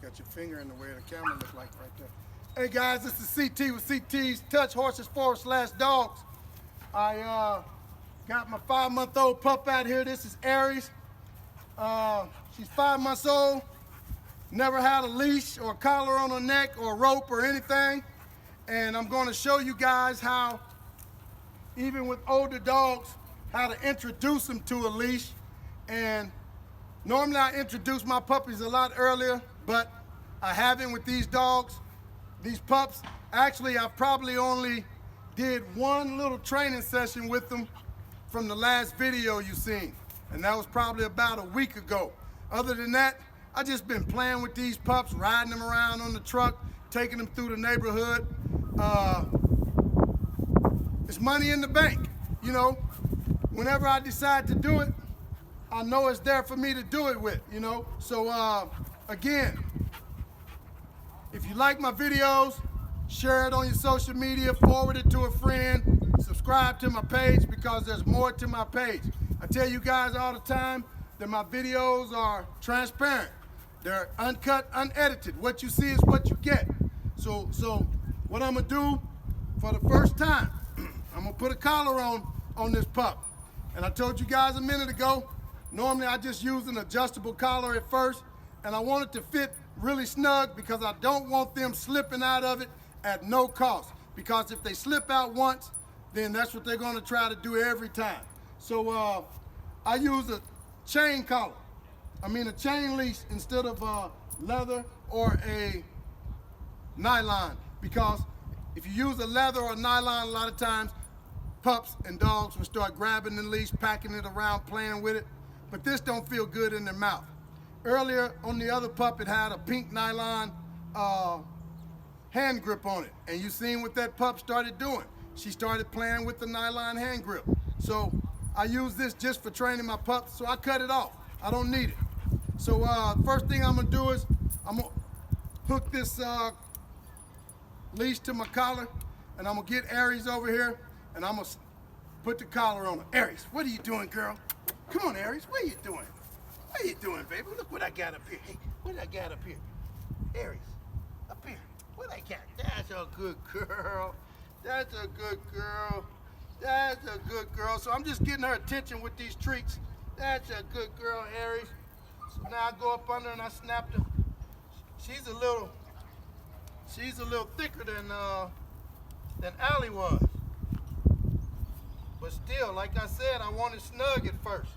Got your finger in the way of the camera look like right there. Hey guys, this is CT with CT's Touch Horses / Dogs. I got my 5-month-old pup out here. This is Aries. She's 5 months old. Never had a leash or a collar on her neck or a rope or anything. And I'm going to show you guys how, even with older dogs, how to introduce them to a leash. And normally I introduce my puppies a lot earlier, but I haven't with these dogs, these pups. Actually, I probably only did one little training session with them from the last video you seen. And that was probably about a week ago. Other than that, I just been playing with these pups, riding them around on the truck, taking them through the neighborhood. It's money in the bank, you know. Whenever I decide to do it, I know it's there for me to do it with, you know. So again, if you like my videos, share it on your social media, forward it to a friend, subscribe to my page because there's more to my page. I tell you guys all the time that my videos are transparent. They're uncut, unedited. What you see is what you get. So what I'm gonna do for the first time, I'm gonna put a collar on this pup. And I told you guys a minute ago, normally I just use an adjustable collar at first, and I want it to fit really snug because I don't want them slipping out of it at no cost. Because if they slip out once, then that's what they're gonna try to do every time. So I use a chain collar. A chain leash instead of leather or a nylon. Because if you use a leather or a nylon, a lot of times pups and dogs will start grabbing the leash, packing it around, playing with it. But this don't feel good in their mouth. Earlier on the other pup, it had a pink nylon hand grip on it. And you seen what that pup started doing. She started playing with the nylon hand grip. So I use this just for training my pups, so I cut it off. I don't need it. So first thing I'm gonna do is I'm gonna hook this leash to my collar, and I'm gonna get Aries over here, and I'm gonna put the collar on her. Aries, what are you doing, girl? Come on, Aries, what are you doing? What are you doing, baby? Look what I got up here. Hey, what I got up here? Aries, up here. What I got? That's a good girl. That's a good girl. That's a good girl. So I'm just getting her attention with these treats. That's a good girl, Aries. So now I go up under and I snapped her. She's a little thicker than Allie was. But still, like I said, I want it snug at first.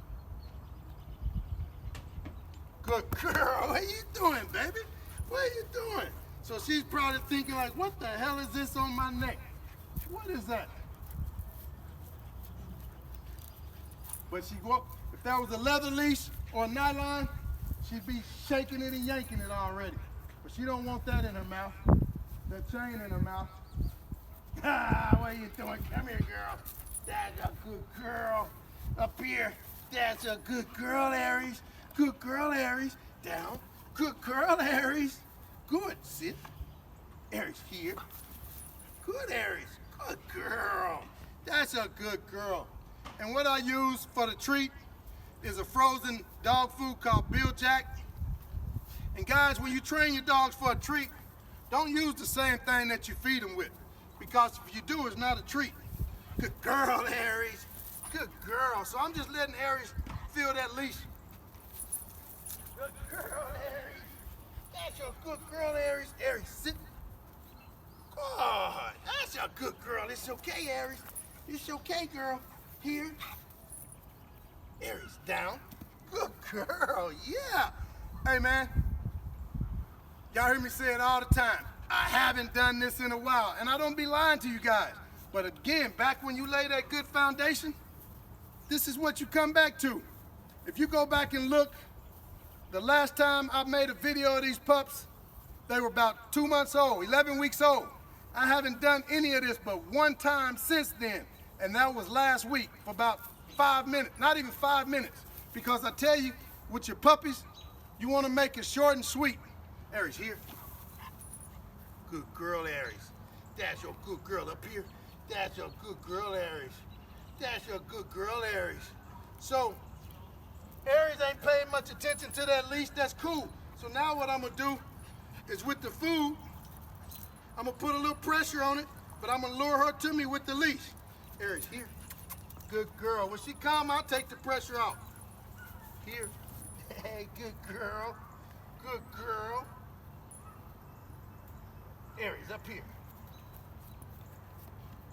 Good girl. What are you doing, baby? What are you doing? So she's probably thinking like, what the hell is this on my neck? What is that? But if that was a leather leash or a nylon, she'd be shaking it and yanking it already. But she don't want that in her mouth. That chain in her mouth. Ah, what are you doing? Come here, girl. That's a good girl. Up here. That's a good girl, Aries. Good girl, Aries. Down. Good girl, Aries. Good. Sit. Aries here. Good, Aries. Good girl. That's a good girl. And what I use for the treat is a frozen dog food called Bill Jack. And guys, when you train your dogs for a treat, don't use the same thing that you feed them with. Because if you do, it's not a treat. Good girl, Aries. Good girl. So I'm just letting Aries feel that leash. Good girl, Aries. That's your good girl, Aries. Aries, sit. Good. That's a good girl. It's okay, Aries. It's okay, girl. Here. Aries, down. Good girl, yeah. Hey, man. Y'all hear me say it all the time. I haven't done this in a while, and I don't be lying to you guys. But again, back when you lay that good foundation, this is what you come back to. If you go back and look, the last time I made a video of these pups, they were about 2 months old, 11 weeks old. I haven't done any of this but one time since then, and that was last week for about 5 minutes, not even 5 minutes. Because I tell you, with your puppies, you want to make it short and sweet. Aries, here. Good girl, Aries. That's your good girl up here. That's your good girl, Aries. That's your good girl, Aries. So, Aries ain't paying much attention to that leash. That's cool. So now what I'm gonna do, is with the food. I'm gonna put a little pressure on it, but I'm gonna lure her to me with the leash. Aries, here. Good girl. When she come, I'll take the pressure off. Here. Hey, good girl. Good girl. Aries, up here.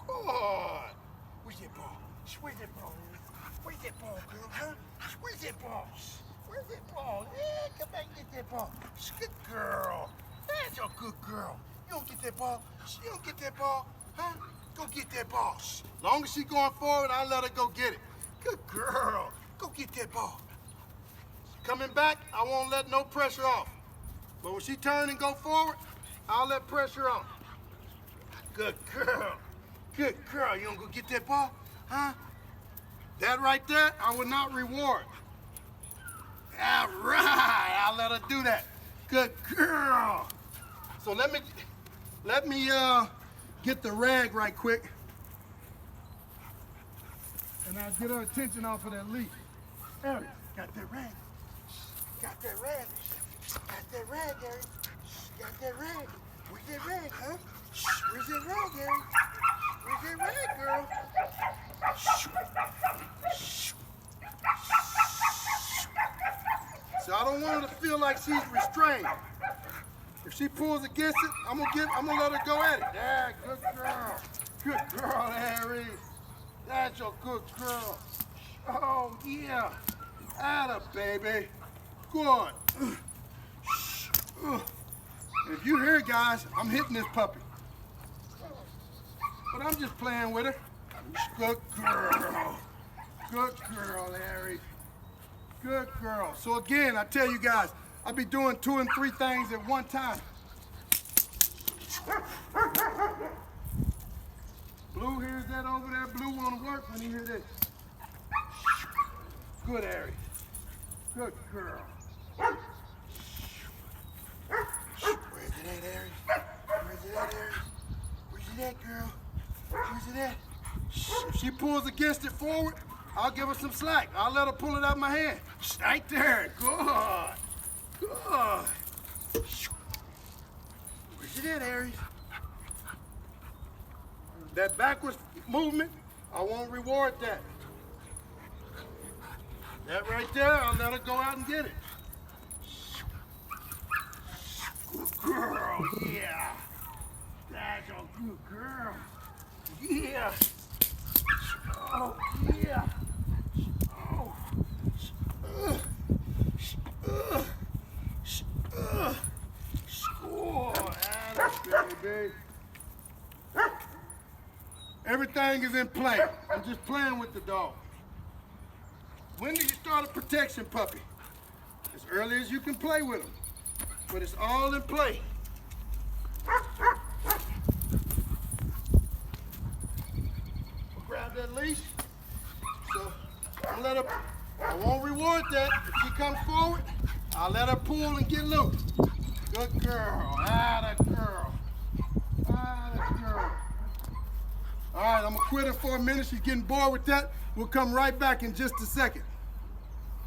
Good. Where's that ball? Where's that ball? Where's that ball, girl, huh? Where's that ball? Where's that ball? Yeah, come back and get that ball. Good girl. That's a good girl. You don't get that ball. You don't get that ball, huh? Go get that ball. Long as she going forward, I'll let her go get it. Good girl. Go get that ball. Coming back, I won't let no pressure off. But when she turn and go forward, I'll let pressure on. Good girl. Good girl. You don't go get that ball, huh? That right there, I will not reward. All right, I'll let her do that. Good girl. So let me get the rag right quick. And I'll get her attention off of that leash. Aries, got that rag. Got that rag. Got that rag, Aries. Got that rag. Where's that rag, huh? Where's that rag, Aries? Where's that rag, girl? So I don't want her to feel like she's restrained. If she pulls against it, I'm gonna let her go at it. Yeah, good girl. Good girl, Aries. That's your good girl. Oh yeah. Atta baby. Good. If you hear, guys, I'm hitting this puppy. But I'm just playing with her. Good girl. Good girl, Aries. Good girl. So again, I tell you guys, I'll be doing 2 and 3 things at one time. Blue hears that over there. Blue wanna work when he hears this. Good, Aries. Good girl. Where's it at, Aries? Where's it at, Aries? Where's it at, girl? Where's it at? If she pulls against it forward, I'll give her some slack. I'll let her pull it out of my hand. Right there. Good. Good. Where's it at, Aries? That backwards movement, I won't reward that. That right there, I'll let her go out and get it. Good girl, yeah. That's a good girl. Yeah. Oh, yeah. Oh. Score, baby. Everything is in play. I'm just playing with the dog. When do you start a protection puppy? As early as you can play with them. But it's all in play. Grab that leash. So I'll let her, I won't reward that. If she comes forward, I'll let her pull and get loose. Good girl. Atta girl. Atta girl. All right, I'm gonna quit her for a minute. She's getting bored with that. We'll come right back in just a second.